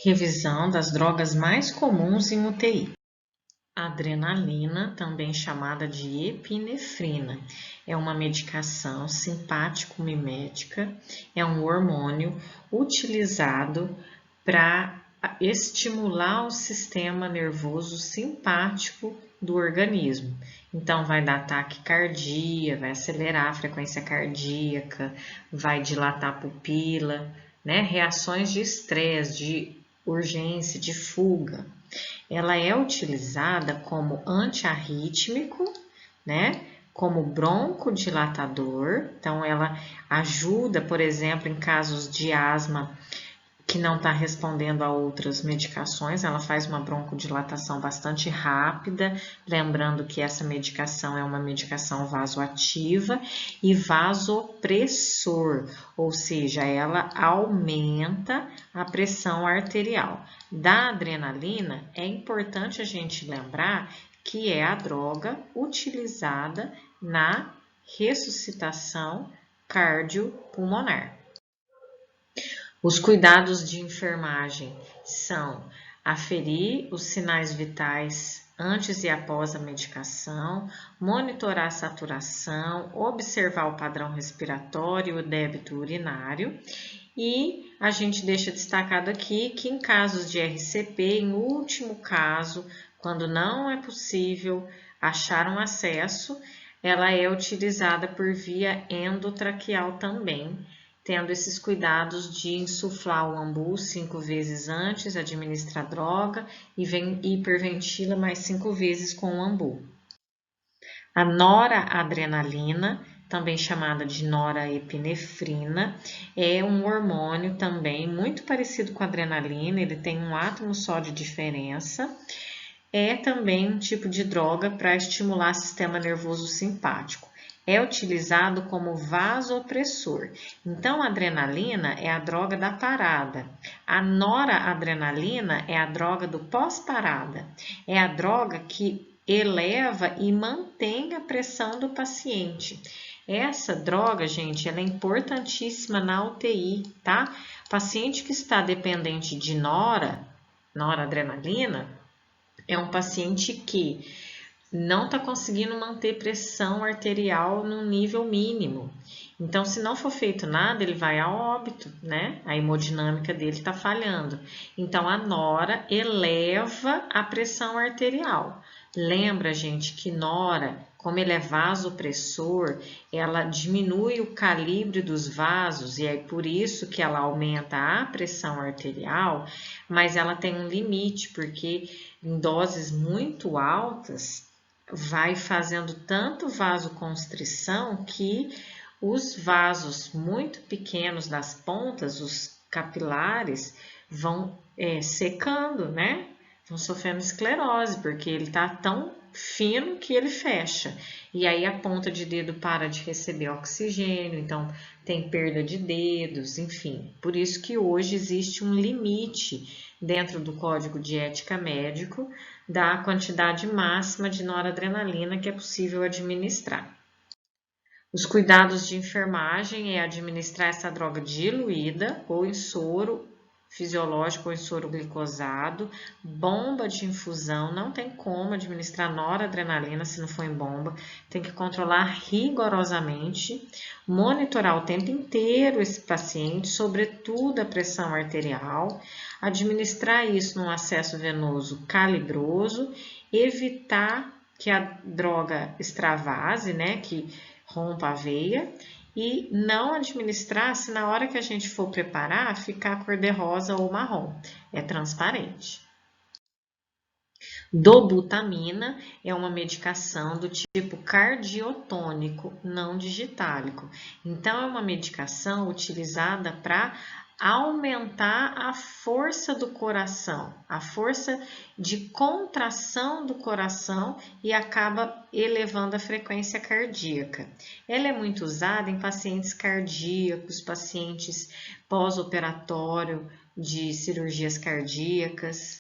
Revisão das drogas mais comuns em UTI. Adrenalina, também chamada de epinefrina, é uma medicação simpático-mimética, é um hormônio utilizado para estimular o sistema nervoso simpático do organismo. Então, vai dar taquicardia, vai acelerar a frequência cardíaca, vai dilatar a pupila, né? Reações de estresse, de urgência, de fuga. Ela é utilizada como antiarrítmico, né? Como broncodilatador, então ela ajuda, por exemplo, em casos de asma que não está respondendo a outras medicações, ela faz uma broncodilatação bastante rápida, lembrando que essa medicação é uma medicação vasoativa e vasopressor, ou seja, ela aumenta a pressão arterial. Da adrenalina, é importante a gente lembrar que é a droga utilizada na ressuscitação cardiopulmonar. Os cuidados de enfermagem são aferir os sinais vitais antes e após a medicação, monitorar a saturação, observar o padrão respiratório e o débito urinário. E a gente deixa destacado aqui que em casos de RCP, em último caso, quando não é possível achar um acesso, ela é utilizada por via endotraqueal também, tendo esses cuidados de insuflar o ambu 5 vezes antes, administrar a droga e hiperventila mais 5 vezes com o ambu. A noradrenalina, também chamada de norepinefrina, é um hormônio também muito parecido com a adrenalina, ele tem um átomo só de diferença. É também um tipo de droga para estimular o sistema nervoso simpático. É utilizado como vasopressor. Então, a adrenalina é a droga da parada. A noradrenalina é a droga do pós-parada. É a droga que eleva e mantém a pressão do paciente. Essa droga, gente, ela é importantíssima na UTI, tá? Paciente que está dependente de noradrenalina, é um paciente que não está conseguindo manter pressão arterial no nível mínimo. Então, se não for feito nada, ele vai a óbito, né? A hemodinâmica dele está falhando. Então, a nora eleva a pressão arterial. Lembra, gente, que nora, como ele é vasopressor, ela diminui o calibre dos vasos e é por isso que ela aumenta a pressão arterial, mas ela tem um limite, porque em doses muito altas, vai fazendo tanto vasoconstrição que os vasos muito pequenos das pontas, os capilares, vão secando, né? Vão sofrendo esclerose, porque ele tá tão fino que ele fecha. E aí a ponta de dedo para de receber oxigênio, então tem perda de dedos, enfim. Por isso que hoje existe um limite dentro do Código de Ética Médico da quantidade máxima de noradrenalina que é possível administrar. Os cuidados de enfermagem é administrar essa droga diluída ou em soro fisiológico ou em soro glicosado, bomba de infusão, não tem como administrar noradrenalina se não for em bomba, tem que controlar rigorosamente, monitorar o tempo inteiro esse paciente, sobretudo a pressão arterial, administrar isso num acesso venoso calibroso, evitar que a droga extravase, né, que rompa a veia, e não administrar se na hora que a gente for preparar ficar cor-de-rosa ou marrom, é transparente. Dobutamina é uma medicação do tipo cardiotônico, não digitálico. Então, é uma medicação utilizada para aumentar a força do coração, a força de contração do coração e acaba elevando a frequência cardíaca. Ela é muito usada em pacientes cardíacos, pacientes pós-operatório de cirurgias cardíacas.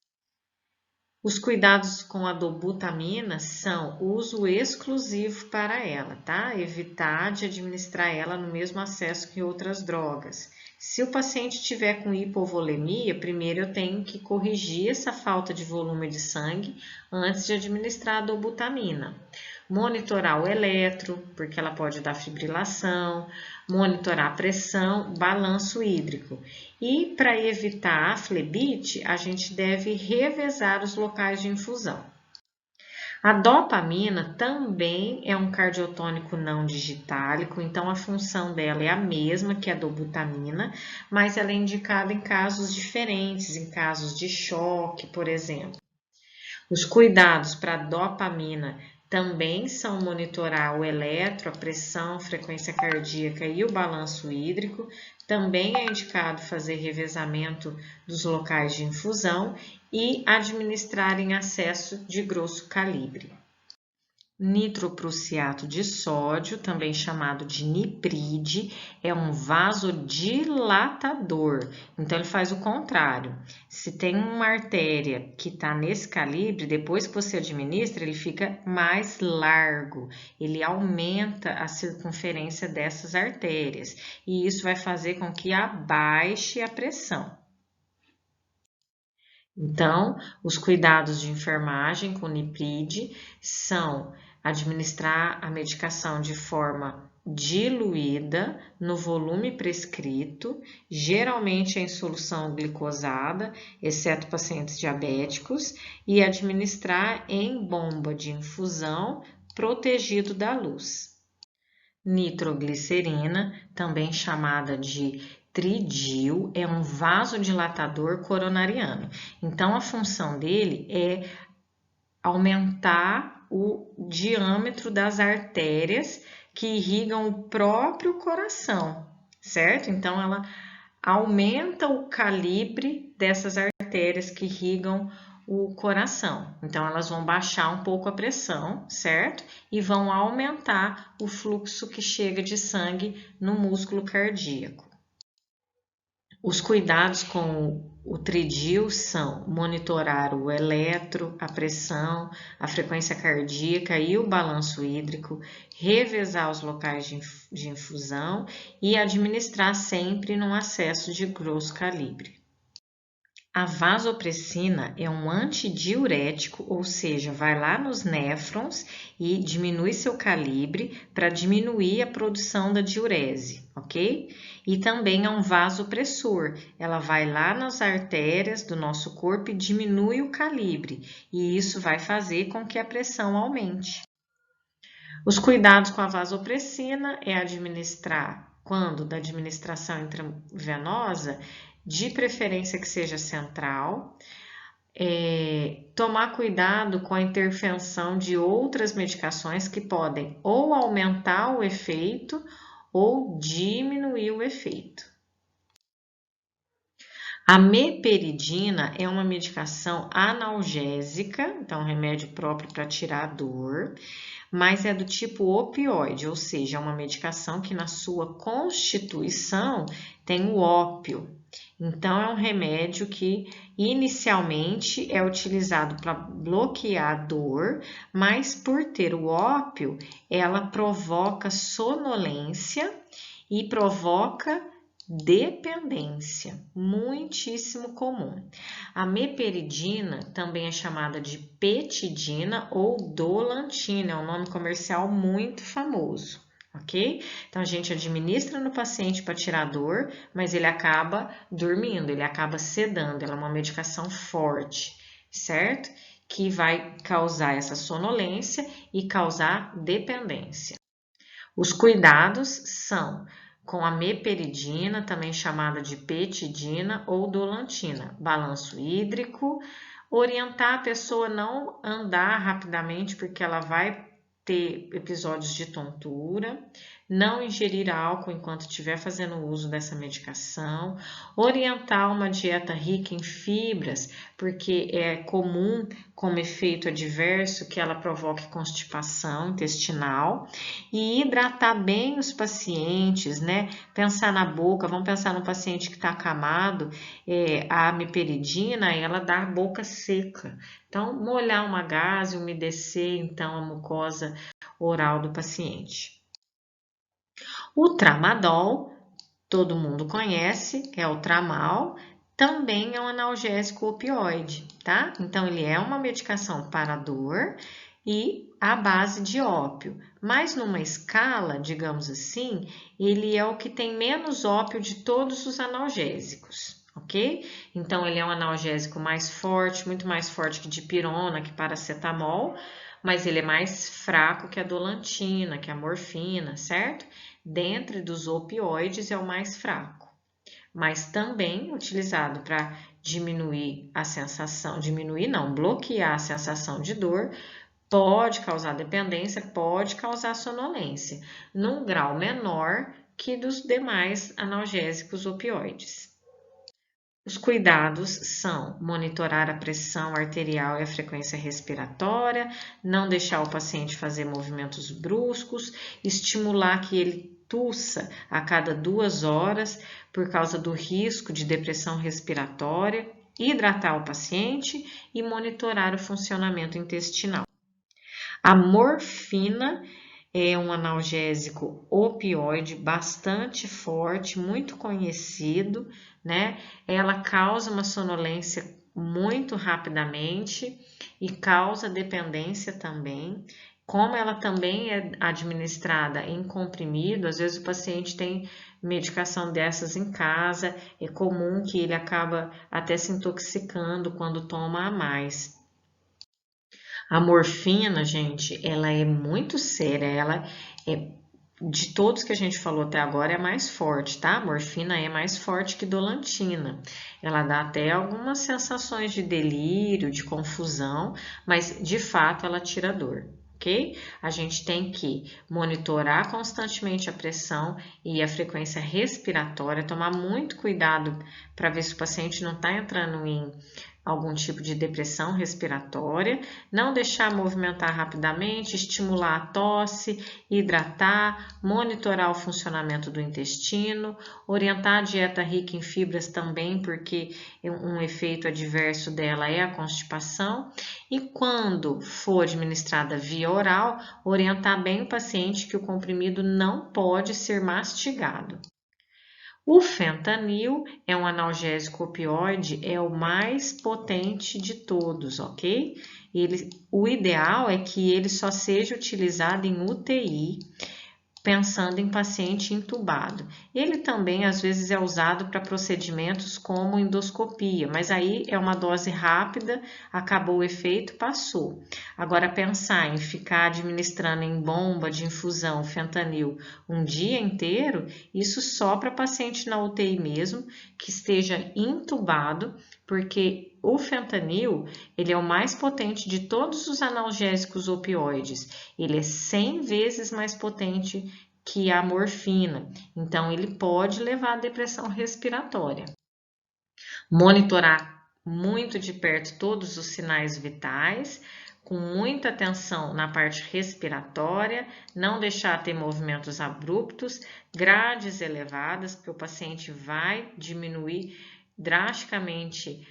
Os cuidados com a dobutamina são uso exclusivo para ela, tá? Evitar de administrar ela no mesmo acesso que outras drogas. Se o paciente tiver com hipovolemia, primeiro eu tenho que corrigir essa falta de volume de sangue antes de administrar a dobutamina. Monitorar o eletro, porque ela pode dar fibrilação, monitorar a pressão, balanço hídrico. E para evitar a flebite, a gente deve revezar os locais de infusão. A dopamina também é um cardiotônico não digitálico, então a função dela é a mesma que a dobutamina, mas ela é indicada em casos diferentes, em casos de choque, por exemplo. Os cuidados para a dopamina também são monitorar o eletro, a pressão, frequência cardíaca e o balanço hídrico. Também é indicado fazer revezamento dos locais de infusão e administrar em acesso de grosso calibre. Nitroprussiato de sódio, também chamado de nipride, é um vasodilatador. Então, ele faz o contrário. Se tem uma artéria que está nesse calibre, depois que você administra, ele fica mais largo. Ele aumenta a circunferência dessas artérias. E isso vai fazer com que abaixe a pressão. Então, os cuidados de enfermagem com nipride são administrar a medicação de forma diluída no volume prescrito, geralmente em solução glicosada, exceto pacientes diabéticos, e administrar em bomba de infusão protegido da luz. Nitroglicerina, também chamada de tridil, é um vasodilatador coronariano. Então, a função dele é aumentar o diâmetro das artérias que irrigam o próprio coração, certo? Então, ela aumenta o calibre dessas artérias que irrigam o coração. Então, elas vão baixar um pouco a pressão, certo? E vão aumentar o fluxo que chega de sangue no músculo cardíaco. Os cuidados com o tridil são monitorar o eletro, a pressão, a frequência cardíaca e o balanço hídrico, revezar os locais de infusão e administrar sempre num acesso de grosso calibre. A vasopressina é um antidiurético, ou seja, vai lá nos néfrons e diminui seu calibre para diminuir a produção da diurese, ok? E também é um vasopressor, ela vai lá nas artérias do nosso corpo e diminui o calibre, e isso vai fazer com que a pressão aumente. Os cuidados com a vasopressina é administrar, quando da administração intravenosa, de preferência que seja central, tomar cuidado com a intervenção de outras medicações que podem ou aumentar o efeito ou diminuir o efeito. A meperidina é uma medicação analgésica, então remédio próprio para tirar a dor, mas é do tipo opioide, ou seja, é uma medicação que na sua constituição tem o ópio. Então, é um remédio que inicialmente é utilizado para bloquear a dor, mas por ter o ópio, ela provoca sonolência e provoca dependência, muitíssimo comum. A meperidina também é chamada de petidina ou dolantina, é um nome comercial muito famoso, ok? Então, a gente administra no paciente para tirar a dor, mas ele acaba dormindo, ele acaba sedando, ela é uma medicação forte, certo? Que vai causar essa sonolência e causar dependência. Os cuidados são com a meperidina, também chamada de petidina ou dolantina, balanço hídrico, orientar a pessoa a não andar rapidamente porque ela vai ter episódios de tontura, não ingerir álcool enquanto estiver fazendo uso dessa medicação, orientar uma dieta rica em fibras, porque é comum como efeito adverso que ela provoque constipação intestinal, e hidratar bem os pacientes, né? Pensar na boca, vamos pensar no paciente que está acamado, a amiperidina, ela dá a boca seca. Então, molhar uma gaze, umedecer então a mucosa oral do paciente. O tramadol todo mundo conhece, é o Tramal, também é um analgésico opioide, tá? Então, ele é uma medicação para dor e à base de ópio, mas numa escala, digamos assim, ele é o que tem menos ópio de todos os analgésicos, ok? Então, ele é um analgésico mais forte, muito mais forte que dipirona, que paracetamol, mas ele é mais fraco que a dolantina, que a morfina, certo? Dentre dos opioides é o mais fraco, mas também utilizado para diminuir a sensação, diminuir não, bloquear a sensação de dor, pode causar dependência, pode causar sonolência, num grau menor que dos demais analgésicos opioides. Os cuidados são monitorar a pressão arterial e a frequência respiratória, não deixar o paciente fazer movimentos bruscos, estimular que ele tussa a cada 2 horas por causa do risco de depressão respiratória, hidratar o paciente e monitorar o funcionamento intestinal. A morfina é um analgésico opioide bastante forte, muito conhecido, né? Ela causa uma sonolência muito rapidamente e causa dependência também. Como ela também é administrada em comprimido, às vezes o paciente tem medicação dessas em casa, é comum que ele acaba até se intoxicando quando toma a mais. A morfina, gente, ela é muito séria, ela é de todos que a gente falou até agora é mais forte, tá? A morfina é mais forte que dolantina. Ela dá até algumas sensações de delírio, de confusão, mas de fato ela tira dor, ok? A gente tem que monitorar constantemente a pressão e a frequência respiratória, tomar muito cuidado para ver se o paciente não está entrando em algum tipo de depressão respiratória, não deixar movimentar rapidamente, estimular a tosse, hidratar, monitorar o funcionamento do intestino, orientar a dieta rica em fibras também, porque um efeito adverso dela é a constipação, e quando for administrada via oral, orientar bem o paciente que o comprimido não pode ser mastigado. O fentanil é um analgésico opioide, é o mais potente de todos, ok? O ideal é que ele só seja utilizado em UTI, pensando em paciente entubado. Ele também às vezes é usado para procedimentos como endoscopia, mas aí é uma dose rápida, acabou o efeito, passou. Agora pensar em ficar administrando em bomba de infusão fentanil um dia inteiro, isso só para paciente na UTI mesmo, que esteja entubado, porque o fentanil, ele é o mais potente de todos os analgésicos opioides. Ele é 100 vezes mais potente que a morfina. Então, ele pode levar à depressão respiratória. Monitorar muito de perto todos os sinais vitais, com muita atenção na parte respiratória, não deixar ter movimentos abruptos, grades elevadas, porque o paciente vai diminuir drasticamente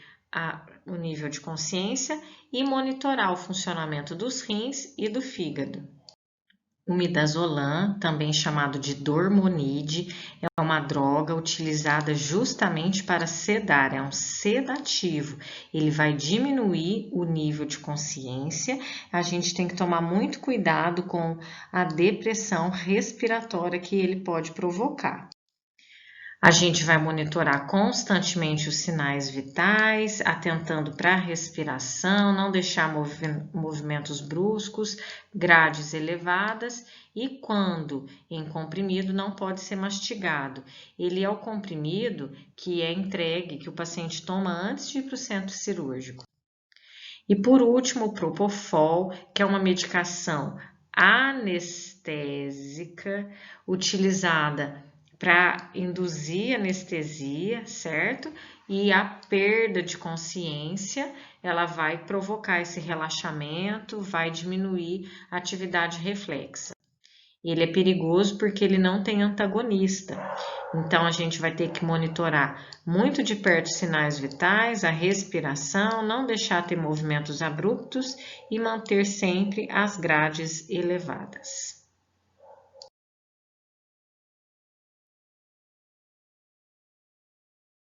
o nível de consciência e monitorar o funcionamento dos rins e do fígado. O midazolam, também chamado de dormonide, é uma droga utilizada justamente para sedar, é um sedativo. Ele vai diminuir o nível de consciência. A gente tem que tomar muito cuidado com a depressão respiratória que ele pode provocar. A gente vai monitorar constantemente os sinais vitais, atentando para a respiração, não deixar movimentos bruscos, grades elevadas e quando em comprimido não pode ser mastigado. Ele é o comprimido que é entregue, que o paciente toma antes de ir para o centro cirúrgico. E por último, o Propofol, que é uma medicação anestésica utilizada para induzir anestesia, certo? E a perda de consciência, ela vai provocar esse relaxamento, vai diminuir a atividade reflexa. Ele é perigoso porque ele não tem antagonista. Então, a gente vai ter que monitorar muito de perto os sinais vitais, a respiração, não deixar ter movimentos abruptos e manter sempre as grades elevadas.